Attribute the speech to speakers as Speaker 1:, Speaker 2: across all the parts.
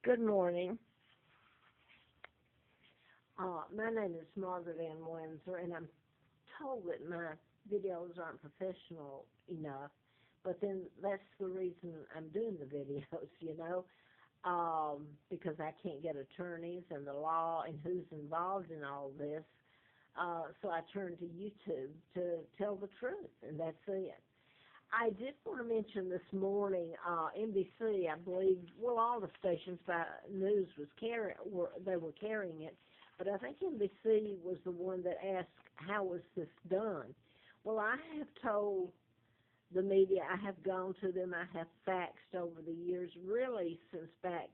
Speaker 1: Good morning. My name is Margaret Ann Windsor, and I'm told that my videos aren't professional enough, but then that's the reason I'm doing the videos, because I can't get attorneys and the law and who's involved in all this. So I turned to YouTube to tell the truth, and that's it. I did want to mention this morning, NBC, I believe, well, all the stations by news they were carrying it, but I think NBC was the one that asked, how was this done? Well, I have told the media, I have gone to them, I have faxed over the years, really since back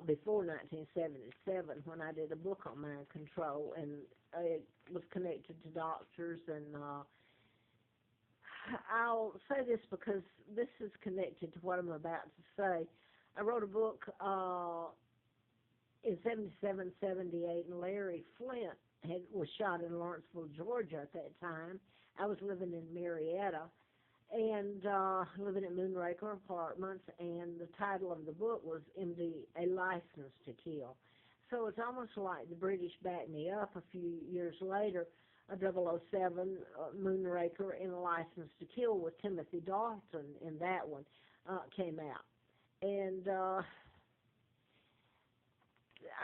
Speaker 1: before 1977 when I did a book on mind control, and it was connected to doctors and I'll say this because this is connected to what I'm about to say. I wrote a book in 77, 78, and Larry Flint was shot in Lawrenceville, Georgia at that time. I was living in Marietta and living in Moonraker Apartments, and the title of the book was MD, A License to Kill. So it's almost like the British backed me up a few years later. A 007 Moonraker and A License to Kill with Timothy Dalton in that one came out. And I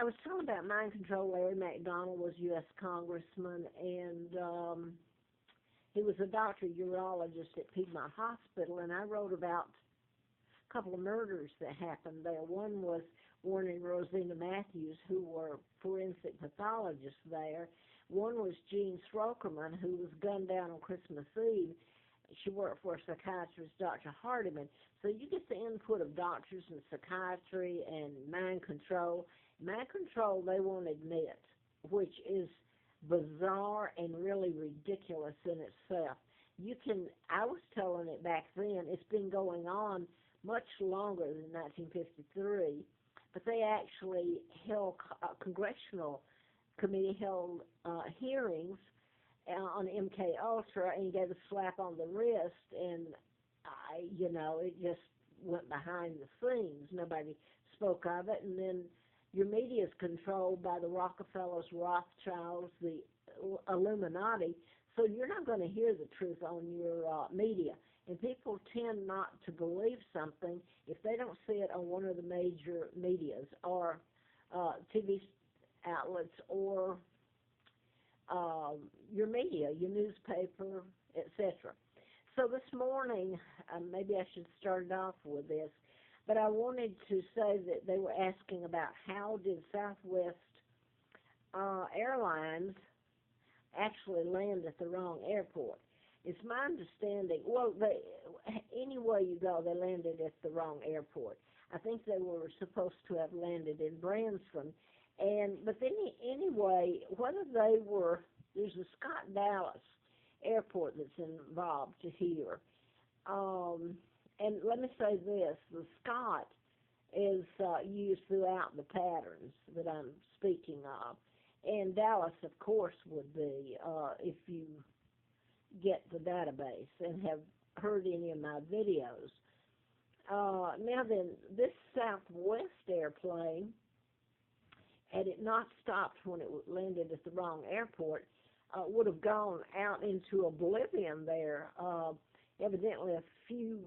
Speaker 1: was talking about mind control. Larry McDonald was U.S. Congressman, and he was a doctor, urologist at Piedmont Hospital, and I wrote about a couple of murders that happened there. One was Warren and Rosina Matthews, who were forensic pathologists there. One was Jean Strokerman, who was gunned down on Christmas Eve. She worked for a psychiatrist, Dr. Hardiman. So you get the input of doctors and psychiatry and mind control. Mind control they won't admit, which is bizarre and really ridiculous in itself. I was telling it back then, it's been going on much longer than 1953, but they actually held congressional committee held hearings on MK Ultra and gave a slap on the wrist, and it just went behind the scenes. Nobody spoke of it, and then your media is controlled by the Rockefellers, Rothschilds, the Illuminati, so you're not going to hear the truth on your media. And people tend not to believe something if they don't see it on one of the major medias or TV outlets or your media, your newspaper, etc. So this morning, maybe I should start off with this, but I wanted to say that they were asking about how did Southwest Airlines actually land at the wrong airport. It's my understanding, any way you go, they landed at the wrong airport. I think they were supposed to have landed in Branson. But then anyway, there's a Scott Dallas airport that's involved here. And let me say this, the Scott is used throughout the patterns that I'm speaking of. And Dallas, of course, would be if you get the database and have heard any of my videos. Now then, this Southwest airplane, had it not stopped when it landed at the wrong airport, would have gone out into oblivion there. Evidently, a few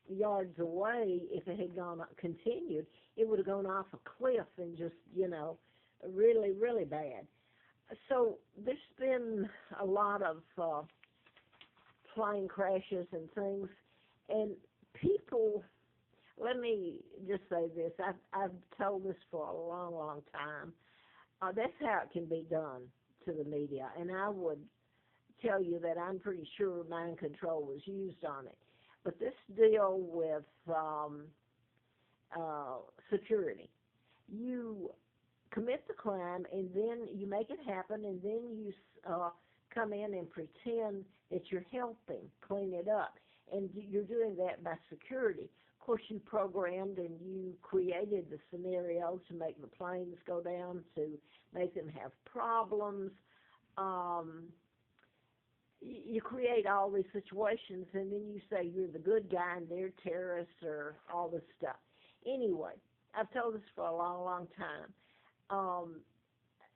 Speaker 1: yards away, if it had continued, it would have gone off a cliff and just, really, really bad. So there's been a lot of plane crashes and things, and people. Let me just say this. I've told this for a long, long time. That's how it can be done to the media. And I would tell you that I'm pretty sure mind control was used on it. But this deal with security, you commit the crime and then you make it happen, and then you come in and pretend that you're helping clean it up. And you're doing that by security. Of course, you programmed and you created the scenario to make the planes go down, to make them have problems. You create all these situations, and then you say you're the good guy and they're terrorists or all this stuff. Anyway, I've told this for a long, long time. Um,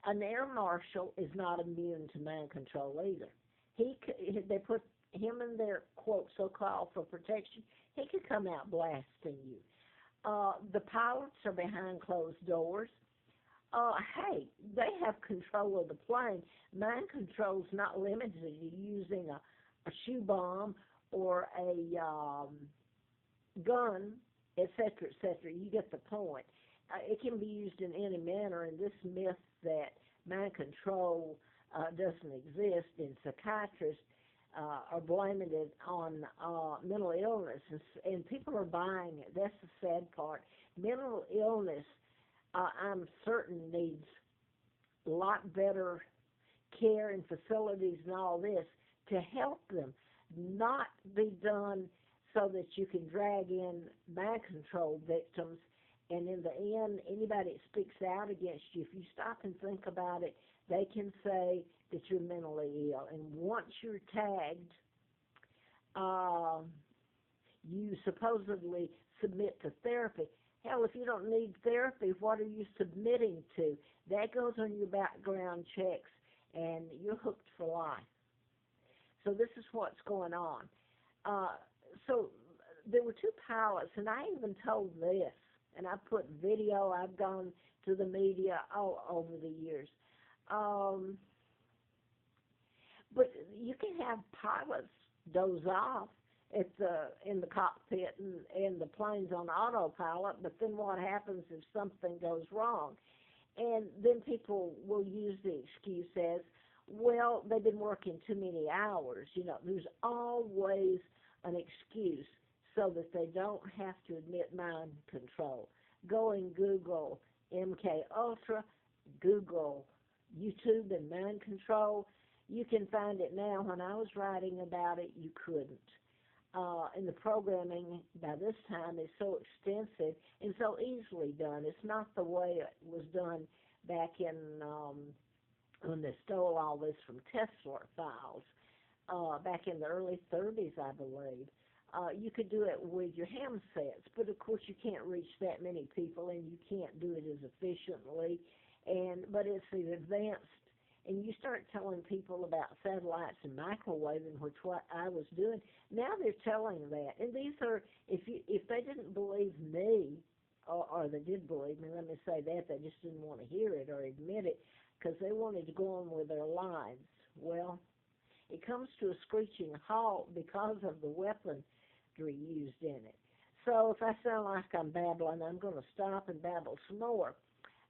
Speaker 1: an air marshal is not immune to mind control either. They put him in their quote so-called for protection. He could come out blasting you. The pilots are behind closed doors. Hey, they have control of the plane. Mind control is not limited to using a shoe bomb or a gun, etc., etc. You get the point. It can be used in any manner, and this myth that mind control doesn't exist, and psychiatrists are blaming it on mental illness, and people are buying it. That's the sad part. Mental illness, I'm certain, needs a lot better care and facilities and all this to help them, not be done so that you can drag in mind control victims. And in the end, anybody that speaks out against you, if you stop and think about it, they can say that you're mentally ill. And once you're tagged, uh, you supposedly submit to therapy. Hell, if you don't need therapy, what are you submitting to? That goes on your background checks, and you're hooked for life. So this is what's going on. So there were two pilots, and I even told this, and I put video. I've gone to the media all over the years. Um, but you can have pilots doze off at in the cockpit, and the plane's on autopilot, but then what happens if something goes wrong? And then people will use the excuse as, well, they've been working too many hours. You know, there's always an excuse so that they don't have to admit mind control. Go and Google MK Ultra, Google YouTube and mind control. You can find it now. When I was writing about it, you couldn't. And the programming by this time is so extensive and so easily done. It's not the way it was done back in when they stole all this from Tesla files, back in the early 30s, I believe. You could do it with your ham sets, but of course you can't reach that many people, and you can't do it as efficiently. But it's advanced, and you start telling people about satellites and microwaving, which what I was doing. Now they're telling that, and these are if they didn't believe me, or they did believe me, let me say that they just didn't want to hear it or admit it because they wanted to go on with their lives. Well, it comes to a screeching halt because of the weaponry used in it. So if I sound like I'm babbling, I'm going to stop and babble some more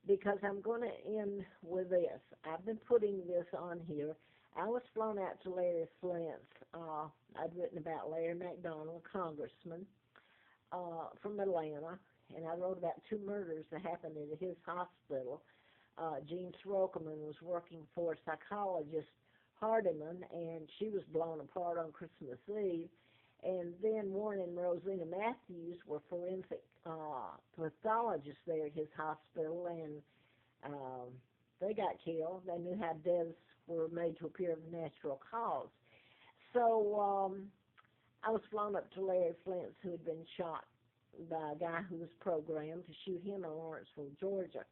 Speaker 1: because I'm going to end with this. I've been putting this on here. I was flown out to Larry Flint's. I'd written about Larry McDonald, a congressman from Atlanta, and I wrote about two murders that happened at his hospital. Jean Srokeman was working for psychologist Hardiman, and she was blown apart on Christmas Eve. And then Warren and Rosina Matthews were forensic pathologists there at his hospital, and they got killed. They knew how deaths were made to appear of natural cause. So I was flown up to Larry Flint's, who had been shot by a guy who was programmed to shoot him in Lawrenceville, Georgia,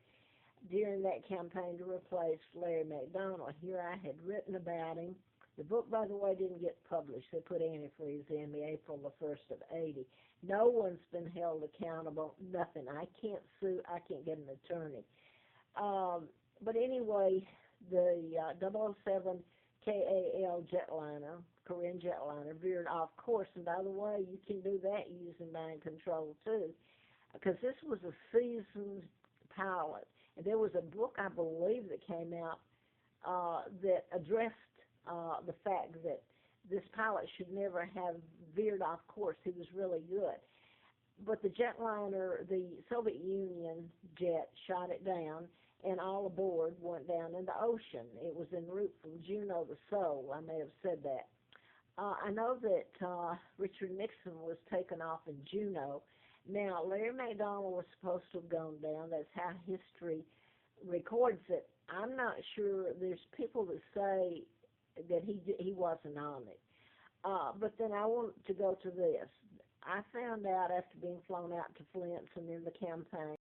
Speaker 1: during that campaign to replace Larry McDonald. Here I had written about him. The book, by the way, didn't get published. They put antifreeze in me April the 1st of 80. No one's been held accountable, nothing. I can't sue. I can't get an attorney. But anyway, the 007 KAL jetliner, Korean jetliner, veered off course. And by the way, you can do that using mind control, too, because this was a seasoned pilot. And there was a book, I believe, that came out that addressed the fact that this pilot should never have veered off course. He was really good. But the jetliner, the Soviet Union jet, shot it down, and all aboard went down in the ocean. It was en route from Juneau to Seoul. I may have said that. I know that Richard Nixon was taken off in Juneau. Now, Larry McDonald was supposed to have gone down. That's how history records it. I'm not sure. There's people that say that he wasn't on it. But then I want to go to this. I found out after being flown out to Flint's and in the campaign